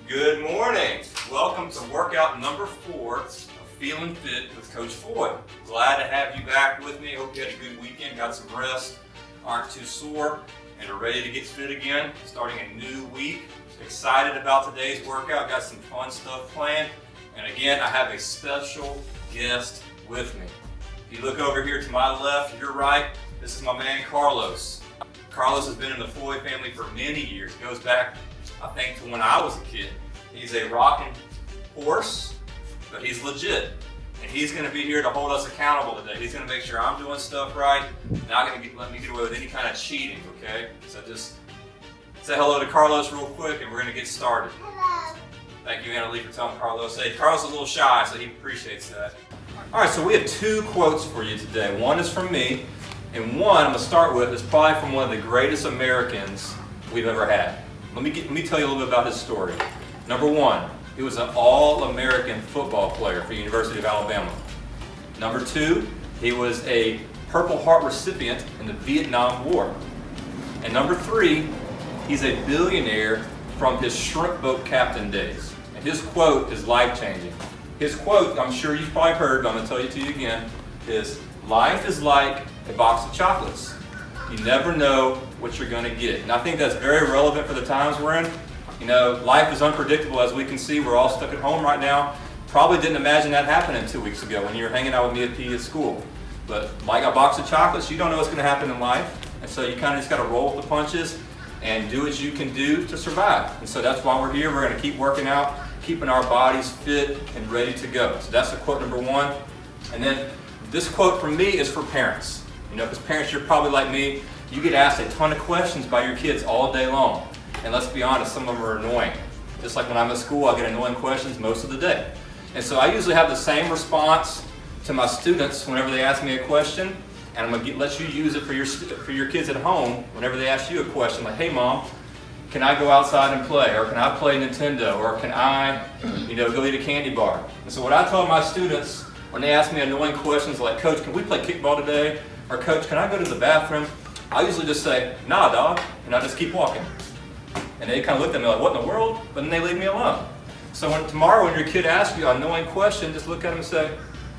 Good morning. Welcome to workout number 4 of Feeling Fit with Coach Foy. Glad to have you back with me. Hope you had a good weekend, got some rest, aren't too sore, and are ready to get fit again. Starting a new week. Excited about today's workout. Got some fun stuff planned. And again, I have a special guest with me. If you look over here to my left, your right, this is my man Carlos. Carlos has been in the Foy family for many years. It goes back, I think, to when I was a kid. He's a rocking horse, but he's legit. And he's going to be here to hold us accountable today. He's going to make sure I'm doing stuff right. Not going to let me get away with any kind of cheating, okay? So just say hello to Carlos real quick and we're going to get started. Hello. Thank you, Anna Lee, for telling Carlos. Hey, Carlos is a little shy, so he appreciates that. All right, so we have 2 quotes for you today. One is from me, and one I'm going to start with is probably from one of the greatest Americans we've ever had. Let me tell you a little bit about his story. Number 1, he was an All-American football player for the University of Alabama. Number 2, he was a Purple Heart recipient in the Vietnam War. And number 3, he's a billionaire from his shrimp boat captain days. And his quote is life-changing. His quote, I'm sure you've probably heard, but I'm going to tell you to you again, is, "Life is like a box of chocolates. You never know what you're going to get." And I think that's very relevant for the times we're in. You know, life is unpredictable, as we can see. We're all stuck at home right now. Probably didn't imagine that happening 2 weeks ago when you were hanging out with me at PE at school. But like a box of chocolates, you don't know what's going to happen in life. And so you kind of just got to roll with the punches and do what you can do to survive. And so that's why we're here. We're going to keep working out, keeping our bodies fit and ready to go. So that's the quote number 1. And then this quote from me is for parents. You know, because parents, you're probably like me, you get asked a ton of questions by your kids all day long. And let's be honest, some of them are annoying. Just like when I'm at school, I get annoying questions most of the day. And so I usually have the same response to my students whenever they ask me a question, and I'm going to let you use it for your kids at home whenever they ask you a question, like, "Hey mom, can I go outside and play? Or can I play Nintendo? Or can I, go eat a candy bar?" And so what I tell my students when they ask me annoying questions like, "Coach, can we play kickball today?" Or, "Coach, can I go to the bathroom?" I usually just say, "Nah, dog," and I just keep walking. And they kind of look at me like, "What in the world?" But then they leave me alone. So tomorrow when your kid asks you an annoying question, just look at them and say,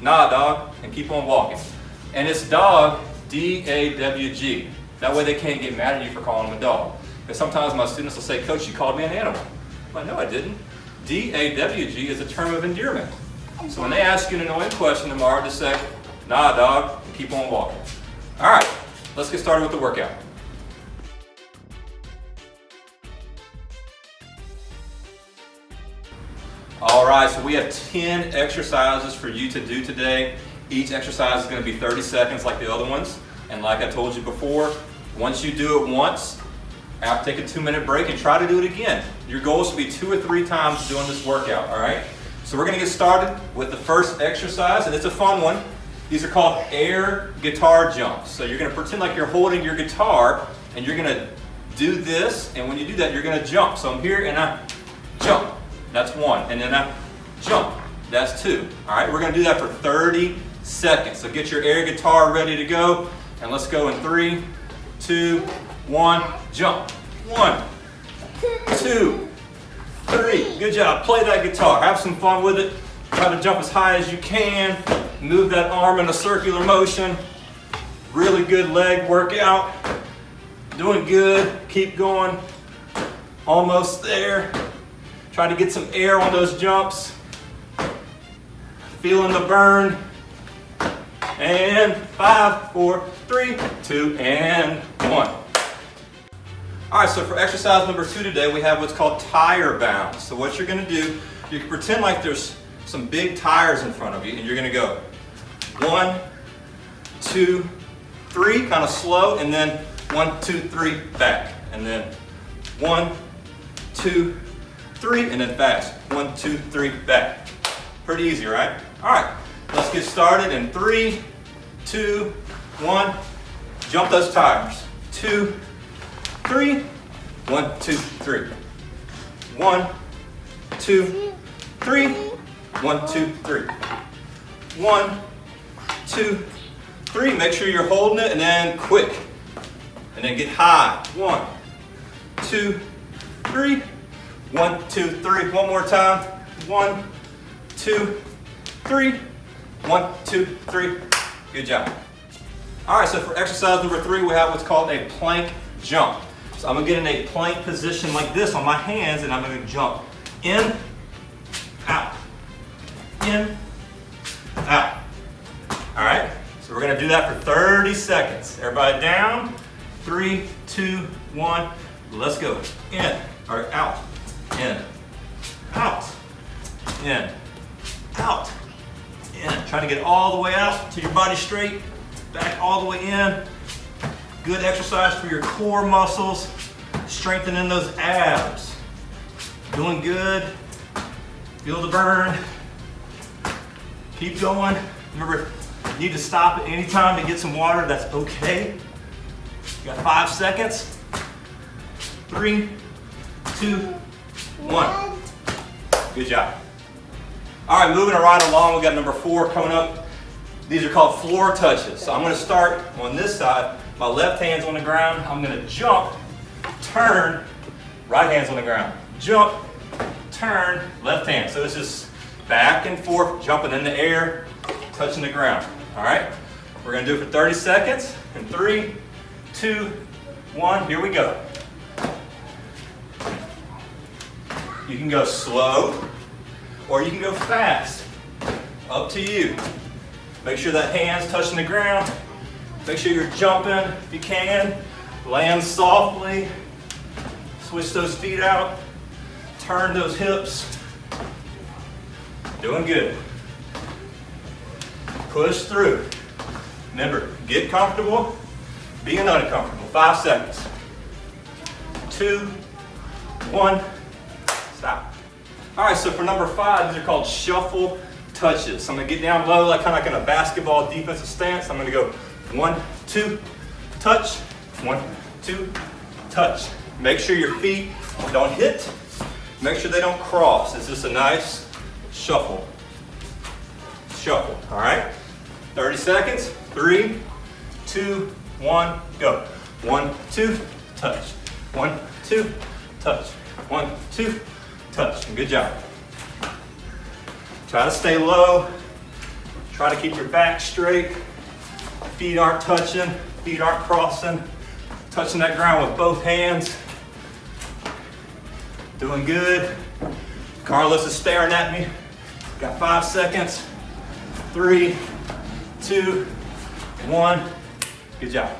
"Nah, dog," and keep on walking. And it's dog, D-A-W-G. That way they can't get mad at you for calling them a dog. Because sometimes my students will say, "Coach, you called me an animal." I'm like, "No, I didn't." D-A-W-G is a term of endearment. So when they ask you an annoying question tomorrow, just say, "Nah, dog," and keep on walking. All right, let's get started with the workout. All right, so we have 10 exercises for you to do today. Each exercise is going to be 30 seconds like the other ones. And like I told you before, once you do it once, after take a 2-minute break and try to do it again. Your goal is to be 2 or 3 times doing this workout, all right? So we're going to get started with the first exercise, and it's a fun one. These are called air guitar jumps. So you're going to pretend like you're holding your guitar, and you're going to do this, and when you do that, you're going to jump. So I'm here, and I jump. That's 1. And then I jump. That's 2. All right, we're going to do that for 30 seconds. So get your air guitar ready to go, and let's go in 3, 2, 1, jump. 1, 2, 3. Good job. Play that guitar. Have some fun with it. Try to jump as high as you can. Move that arm in a circular motion. Really good leg workout. Doing good. Keep going. Almost there. Try to get some air on those jumps. Feeling the burn. And 5, 4, 3, 2, and 1. All right, so for exercise number 2 today, we have what's called tire bounce. So what you're going to do, you can pretend like there's some big tires in front of you, and you're going to go 1, 2, 3, kind of slow, and then 1, 2, 3, back. And then 1, 2, 3, and then fast. 1, 2, 3, back. Pretty easy, right? All right, let's get started in 3, 2, 1. Jump those tires. 2, 3. 1, 2, 3. 1, 2, 3. 1, 2, 3. 1, 2, 3. Make sure you're holding it, and then quick. And then get high. 1, 2, 3. 1, 2, 3. One more time. 1, 2, 3. 1, 2, 3. Good job. All right, so for exercise number 3, we have what's called a plank jump. So I'm gonna get in a plank position like this on my hands, and I'm gonna jump in, out, in, out. All right, so we're gonna do that for 30 seconds. Everybody down. 3, 2, 1. Let's go. In, or out, in, out, in, out, in. Try to get all the way out to your body straight. Back all the way in. Good exercise for your core muscles. Strengthening those abs. Doing good. Feel the burn. Keep going. Remember, you need to stop at any time to get some water. That's okay. You got 5 seconds. 3, 2, 1. Good job. All right, moving right along. We got number 4 coming up. These are called floor touches. So I'm going to start on this side. My left hand's on the ground. I'm going to jump, turn, right hand's on the ground. Jump, turn, left hand. So it's just back and forth, jumping in the air, touching the ground. All right? We're going to do it for 30 seconds. In 3, 2, 1, here we go. You can go slow or you can go fast. Up to you. Make sure that hand's touching the ground. Make sure you're jumping if you can. Land softly. Switch those feet out. Turn those hips. Doing good. Push through. Remember, get comfortable, being uncomfortable. 5 seconds. 2, 1, stop. All right, so for number 5, these are called shuffle touches. So I'm gonna get down low, like kind of like in a basketball defensive stance. I'm gonna go 1, 2, touch, 1, 2, touch. Make sure your feet don't hit. Make sure they don't cross. It's just a nice shuffle. Shuffle, all right? 30 seconds, 3, 2, 1, go. 1, 2, touch. 1, 2, touch. 1, 2, touch. Good job. Try to stay low. Try to keep your back straight. Feet aren't touching. Feet aren't crossing. Touching that ground with both hands. Doing good. Carlos is staring at me. Got 5 seconds. 3, 2, 1. Good job.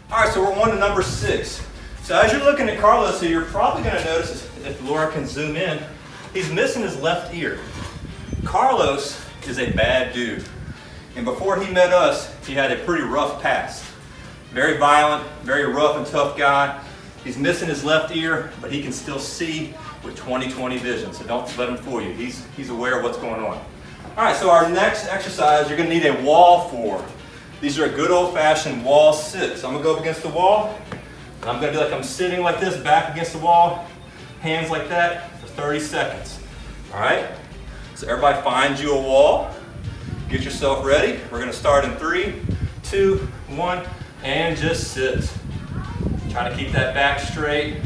All right, so we're on to number 6. So as you're looking at Carlos here, you're probably going to notice, if Laura can zoom in, he's missing his left ear. Carlos is a bad dude. And before he met us, he had a pretty rough past. Very violent, very rough and tough guy. He's missing his left ear, but he can still see with 20/20 vision. So don't let him fool you. He's aware of what's going on. All right, so our next exercise, you're gonna need a wall for. These are a good old-fashioned wall sit. So I'm gonna go up against the wall, and I'm gonna be like I'm sitting like this, back against the wall, hands like that for 30 seconds. All right? So everybody find you a wall. Get yourself ready. We're gonna start in 3, 2, 1, and just sit. Try to keep that back straight,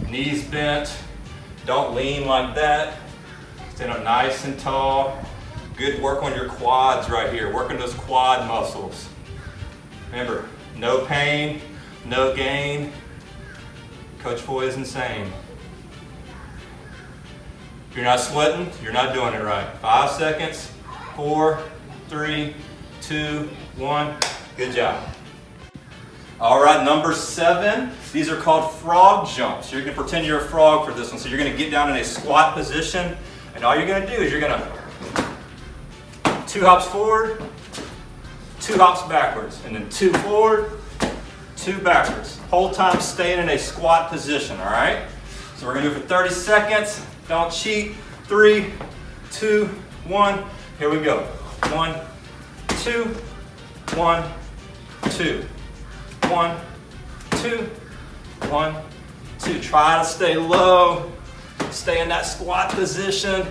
knees bent. Don't lean like that. Stand up nice and tall. Good work on your quads right here. Working those quad muscles. Remember, no pain, no gain. Coach Foy is insane. If you're not sweating, you're not doing it right. 5 seconds. 4, 3, 2, 1. Good job. All right, number 7. These are called frog jumps. You're gonna pretend you're a frog for this one. So you're gonna get down in a squat position, and all you're gonna do is you're gonna 2 hops forward, 2 hops backwards, and then 2 forward, 2 backwards. Whole time staying in a squat position, all right? So we're gonna do it for 30 seconds. Don't cheat. 3, 2, 1. Here we go. 1, 2, 1, 2. 1, 2, 1, 2. Try to stay low. Stay in that squat position.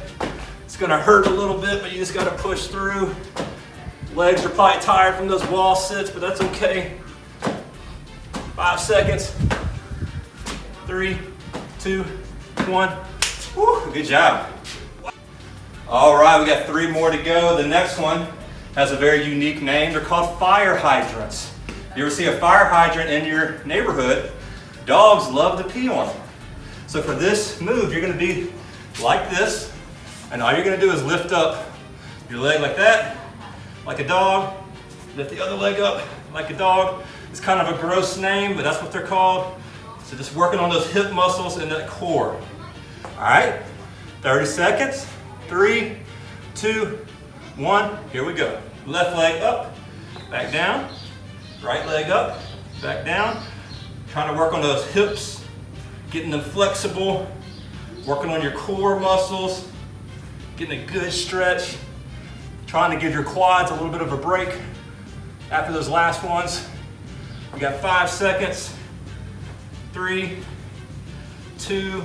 It's gonna hurt a little bit, but you just gotta push through. Legs are probably tired from those wall sits, but that's okay. 5 seconds. 3, 2, one. Woo, good job. All right, we got 3 more to go. The next one has a very unique name. They're called fire hydrants. You ever see a fire hydrant in your neighborhood? Dogs love to pee on them. So for this move, you're gonna be like this, and all you're gonna do is lift up your leg like that, like a dog. Lift the other leg up like a dog. It's kind of a gross name, but that's what they're called. So just working on those hip muscles and that core. All right, 30 seconds. 3, 2, 1, here we go. Left leg up, back down. Right leg up, back down. Trying to work on those hips, getting them flexible, working on your core muscles, getting a good stretch, trying to give your quads a little bit of a break after those last ones. We got 5 seconds. 3, 2,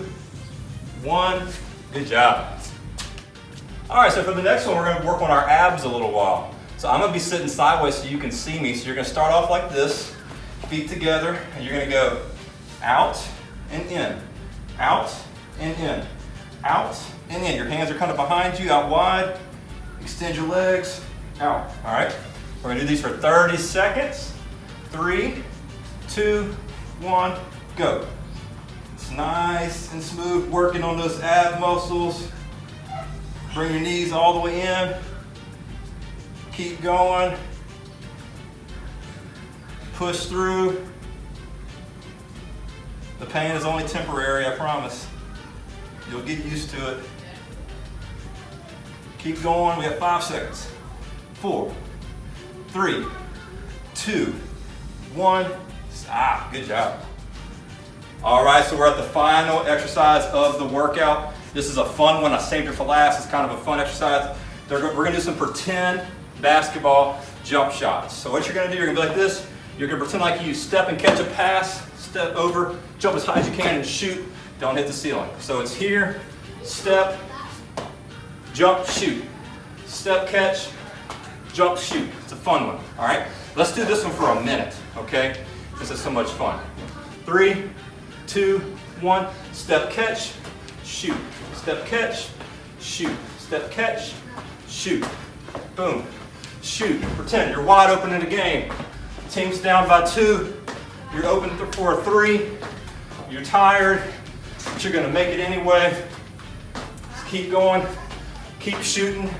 1. Good job. All right, so for the next one, we're gonna work on our abs a little while. So I'm gonna be sitting sideways so you can see me. So you're gonna start off like this, feet together, and you're gonna go out and in, out and in, out and in. Your hands are kind of behind you, out wide. Extend your legs, out. All right, we're gonna do these for 30 seconds. 3, 2, 1, go. It's nice and smooth, working on those ab muscles. Bring your knees all the way in. Keep going. Push through. The pain is only temporary, I promise. You'll get used to it. Keep going, we have 5 seconds. 4, 3, 2, 1, stop, good job. All right, so we're at the final exercise of the workout. This is a fun one, I saved it for last. It's kind of a fun exercise. We're gonna do some pretend basketball jump shots. So what you're gonna do, you're gonna be like this. You're gonna pretend like you step and catch a pass, step over, jump as high as you can and shoot. Don't hit the ceiling. So it's here, step, jump, shoot. Step, catch, jump, shoot. It's a fun one, all right? Let's do this one for a minute, okay? This is so much fun. 3, 2, 1, step, catch, shoot. Step, catch, shoot. Step, catch, shoot. Boom. Shoot. Pretend you're wide open in the game. Team's down by 2. You're open for a 3. You're tired, but you're going to make it anyway. Just keep going. Keep shooting.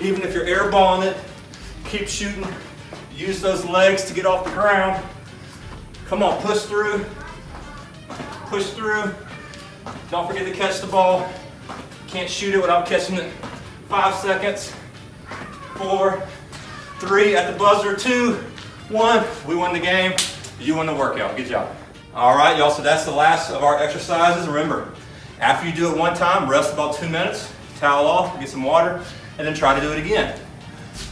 Even if you're airballing it, keep shooting. Use those legs to get off the ground. Come on, push through. Push through. Don't forget to catch the ball. Can't shoot it without catching it. 5 seconds. 4, 3, at the buzzer, 2, 1. We won the game. You won the workout. Good job. All right, y'all, so that's the last of our exercises. Remember, after you do it one time, rest about 2 minutes, towel off, get some water, and then try to do it again.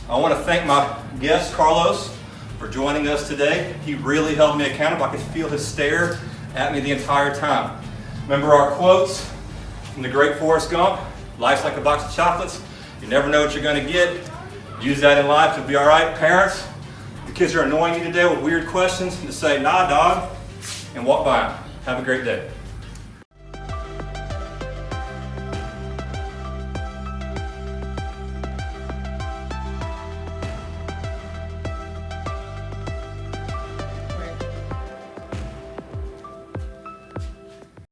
I want to thank my guest, Carlos, for joining us today. He really held me accountable. I could feel his stare at me the entire time. Remember our quotes from the great Forrest Gump? Life's like a box of chocolates. You never know what you're going to get. Use that in life. You'll be all right. Parents, the kids are annoying you today with weird questions, just say, nah, dog, and walk by them. Have a great day.